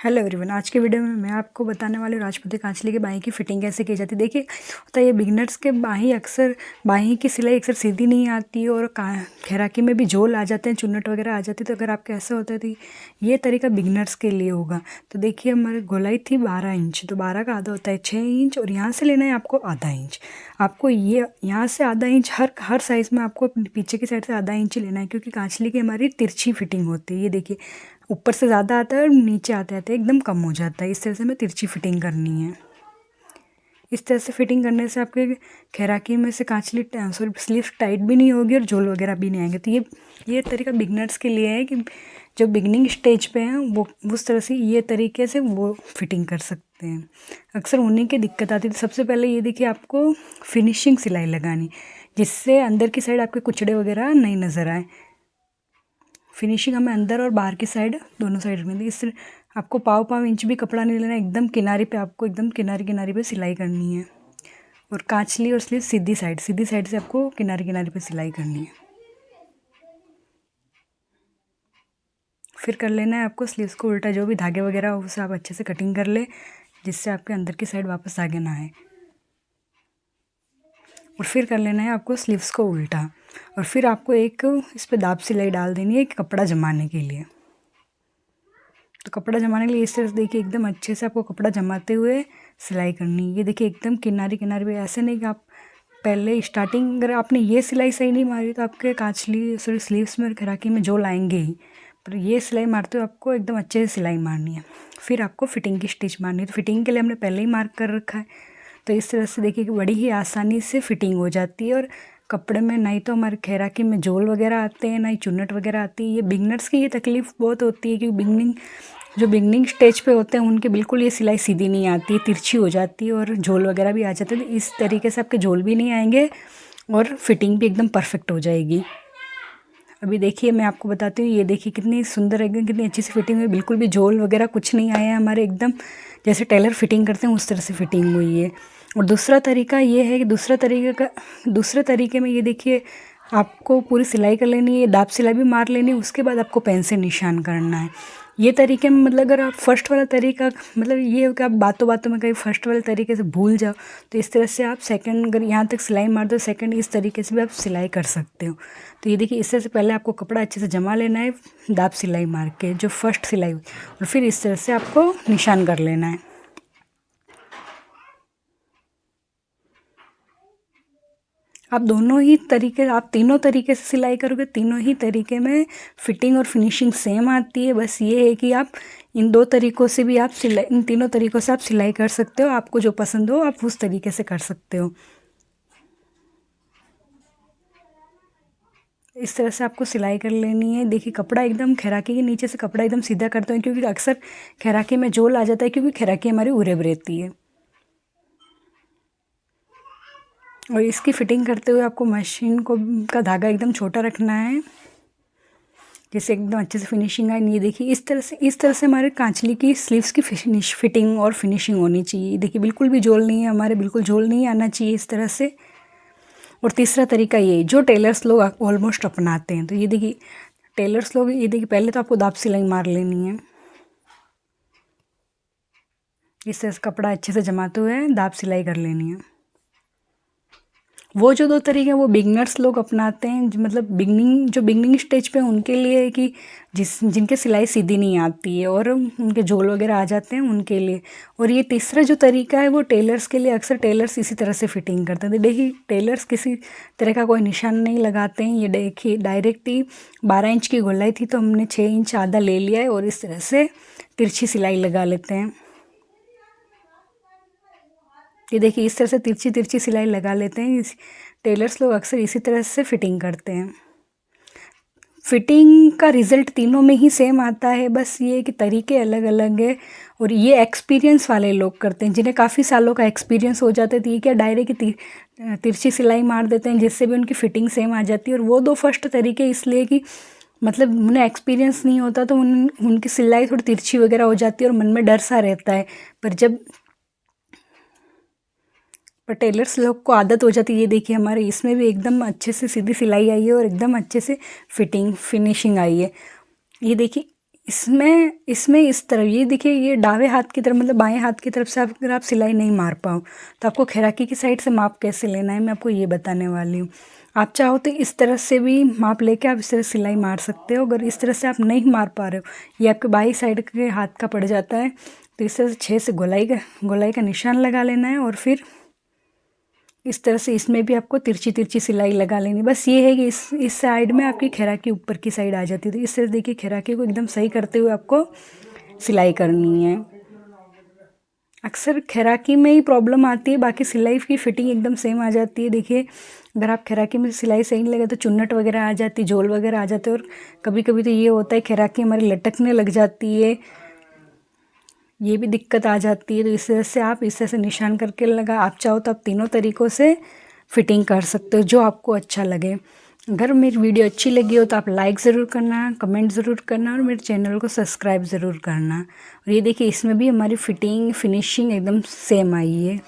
Hello everyone, आज के video में मैं आपको बताने वाली हूँ राजपूती कांचली के बाहीं की फिटिंग कैसे की जाती है। देखिए होता है ये बिगनर्स के बाहीं की सिलाई अक्सर सीधी नहीं आती है और खैराकी में भी झोल आ जाते हैं, चुन्नट वगैरह आ जाती है। तो अगर आपके ऐसा होता है तो ये तरीका बिगनर्स के लिए होगा। तो देखिए हमारी गोलाई थी 12 इंच, तो 12 का आधा होता है 6 इंच और यहाँ से लेना है आपको आधा इंच। आपको ये यहाँ से आधा इंच हर साइज़ में आपको पीछे की साइड से आधा इंच लेना है, क्योंकि कांचली की हमारी तिरछी फिटिंग होती है। ये देखिए ऊपर से ज़्यादा आता है और नीचे आते आते एकदम कम हो जाता है। इस तरह से हमें तिरछी फिटिंग करनी है। इस तरह से फिटिंग करने से आपके खैराकी में से कांचली स्लीव टाइट भी नहीं होगी और झोल वगैरह भी नहीं आएंगे। तो ये तरीका बिगनर्स के लिए है कि जो बिगनिंग स्टेज पे हैं वो उस तरह से ये तरीके से वो फिटिंग कर सकते हैं। अक्सर उन्हीं की दिक्कत आती है। तो सबसे पहले ये देखिए आपको फिनिशिंग सिलाई लगानी, जिससे अंदर की साइड आपके कुचड़े वगैरह नहीं नज़र आए। फिनिशिंग हमें अंदर और बाहर की साइड दोनों साइड में दी। इससे आपको पाव इंच भी कपड़ा नहीं लेना, एकदम किनारे पे आपको एकदम किनारे पे सिलाई करनी है। और कांचली और स्लीव सीधी साइड से आपको किनारे पे सिलाई करनी है। फिर कर लेना है आपको स्लीव्स को उल्टा, जो भी धागे वगैरह हो उसे आप अच्छे से कटिंग कर ले, जिससे आपके अंदर की साइड वापस आगे ना आए। और फिर कर लेना है आपको स्लीव्स को उल्टा, और फिर आपको एक इस पर दाब सिलाई डाल देनी है कपड़ा जमाने के लिए। तो कपड़ा जमाने के लिए इस तरह से देखिए एकदम अच्छे से आपको कपड़ा जमाते हुए सिलाई करनी है। ये देखिए एकदम किनारे पे, ऐसे नहीं कि आप पहले स्टार्टिंग अगर आपने ये सिलाई सही नहीं मारी तो आपके कांचली स्लीव्स में और खैराकी में झोल आएंगे ही। पर ये सिलाई मारते हुए आपको एकदम अच्छे से सिलाई मारनी है। फिर आपको फिटिंग की स्टिच मारनी है। तो फिटिंग के लिए हमने पहले ही मार्क कर रखा है। तो इस तरह से देखिए कि बड़ी ही आसानी से फिटिंग हो जाती है। और कपड़े में नहीं तो हमारे खैराकी में झोल वगैरह आते हैं, ना ही चुन्नट वगैरह आती है। ये बिगनर्स की ये तकलीफ़ बहुत होती है कि बिगनिंग स्टेज पे होते हैं उनके बिल्कुल ये सिलाई सीधी नहीं आती है, तिरछी हो जाती है और झोल वगैरह भी आ जाते हैं। तो इस तरीके से आपके झोल भी नहीं आएंगे और फिटिंग भी एकदम परफेक्ट हो जाएगी। अभी देखिए मैं आपको बताती हूँ, ये देखिए कितनी सुंदर एकदम कितनी अच्छी सी फिटिंग हुई, बिल्कुल भी झोल वगैरह कुछ नहीं आया हमारे, एकदम जैसे टेलर फिटिंग करते हैं उस तरह से फिटिंग हुई है। और दूसरा तरीका ये है कि दूसरे तरीके में ये देखिए आपको पूरी सिलाई कर लेनी है, दाब सिलाई भी मार लेनी है, उसके बाद आपको पेन से निशान करना है। ये तरीके में मतलब अगर आप फर्स्ट वाला तरीका मतलब ये हो कि आप बातों बातों में कहीं फर्स्ट वाले तरीके से भूल जाओ, तो इस तरह से आप सेकंड अगर यहाँ तक सिलाई मार दो, सेकंड इस तरीके से भी आप सिलाई कर सकते हो। तो ये देखिए इस तरह से पहले आपको कपड़ा अच्छे से जमा लेना है दाब सिलाई मार के, जो फर्स्ट सिलाई हुई, और फिर इस तरह से आपको निशान कर लेना है। आप तीनों तरीके से सिलाई करोगे, तीनों ही तरीके में फिटिंग और फिनिशिंग सेम आती है। बस ये है कि आप इन तीनों तरीकों से आप सिलाई कर सकते हो। आपको जो पसंद हो आप उस तरीके से कर सकते हो। इस तरह से आपको सिलाई कर लेनी है। देखिए कपड़ा एकदम खैराकी के नीचे से कपड़ा एकदम सीधा करते हैं, क्योंकि अक्सर खैराकी में झोल आ जाता है, क्योंकि खैराकी हमारी उरेब रहती है। और इसकी फिटिंग करते हुए आपको मशीन का धागा एकदम छोटा रखना है, जिससे एकदम अच्छे से फिनिशिंग आए। ये देखिए इस तरह से हमारे कांचली की स्लीव्स की फिटिंग और फिनिशिंग होनी चाहिए। देखिए बिल्कुल भी झोल नहीं है हमारे, बिल्कुल झोल नहीं आना चाहिए इस तरह से। और तीसरा तरीका ये जो टेलर्स लोग ऑलमोस्ट अपनाते हैं, तो ये देखिए टेलर्स लोग ये देखिए पहले तो आपको दाब सिलाई मार लेनी है। इस तरह से कपड़ा अच्छे से जमाते हुए दाब सिलाई कर लेनी है। वो जो दो तरीके हैं वो बिगनर्स लोग अपनाते हैं, मतलब बिगनिंग स्टेज पे उनके लिए है कि जिनके सिलाई सीधी नहीं आती है और उनके झोल वगैरह आ जाते हैं उनके लिए। और ये तीसरा जो तरीका है वो टेलर्स के लिए, अक्सर टेलर्स इसी तरह से फिटिंग करते हैं। देखिए टेलर्स किसी तरह का कोई निशान नहीं लगाते हैं। ये देखिए डायरेक्ट ही 12 इंच की गोलाई थी तो हमने 6 इंच आधा ले लिया है और इस तरह से तिरछी सिलाई लगा लेते हैं। ये देखिए इस तरह से तिरछी सिलाई लगा लेते हैं। टेलर्स लोग अक्सर इसी तरह से फिटिंग करते हैं। फिटिंग का रिज़ल्ट तीनों में ही सेम आता है, बस ये कि तरीके अलग अलग है। और ये एक्सपीरियंस वाले लोग करते हैं, जिन्हें काफ़ी सालों का एक्सपीरियंस हो जाता है, तो ये क्या डायरेक्ट तिरछी सिलाई मार देते हैं, जिससे भी उनकी फ़िटिंग सेम आ जाती है। और वो दो फर्स्ट तरीके इसलिए कि मतलब उन्हें एक्सपीरियंस नहीं होता, तो उनकी सिलाई थोड़ी तिरछी वगैरह हो जाती है और मन में डर सा रहता है। पर टेलर्स लोग को आदत हो जाती है। ये देखिए हमारे इसमें भी एकदम अच्छे से सीधी सिलाई आई है और एकदम अच्छे से फिनिशिंग आई है। ये देखिए इसमें इसमें इस तरह ये देखिए, ये दावें हाथ की तरफ मतलब बाएं हाथ की तरफ से अगर आप सिलाई नहीं मार पाओ तो आपको खैराकी की साइड से माप कैसे लेना है मैं आपको ये बताने वाली हूँ। आप चाहो तो इस तरह से भी माप लेके आप इस तरह सिलाई मार सकते हो। अगर इस तरह से आप नहीं मार पा रहे हो, ये आपके बाई साइड के हाथ का पड़ जाता है, तो इस तरह से 6 से गोलाई का निशान लगा लेना है। और फिर इस तरह से इसमें भी आपको तिरछी तिरछी सिलाई लगा लेनी। बस ये है कि इस साइड में आपकी खैराकी ऊपर की साइड आ जाती है। तो इस तरह देखिए खैराकी को एकदम सही करते हुए आपको सिलाई करनी है। अक्सर खैराकी में ही प्रॉब्लम आती है, बाकी सिलाई की फिटिंग एकदम सेम आ जाती है। देखिए अगर आप खैराकी में सिलाई सही नहीं लगे तो चुन्नट वगैरह आ जाती है, झोल वगैरह आ जाते हैं। और कभी कभी तो ये होता है खैराकी हमारी लटकने लग जाती है, ये भी दिक्कत आ जाती है। तो इस तरह से आप इस तरह से निशान करके लगा, आप चाहो तो आप तीनों तरीक़ों से फिटिंग कर सकते हो जो आपको अच्छा लगे। अगर मेरी वीडियो अच्छी लगी हो तो आप लाइक ज़रूर करना, कमेंट ज़रूर करना और मेरे चैनल को सब्सक्राइब ज़रूर करना। और ये देखिए इसमें भी हमारी फिटिंग फिनिशिंग एकदम सेम आई है।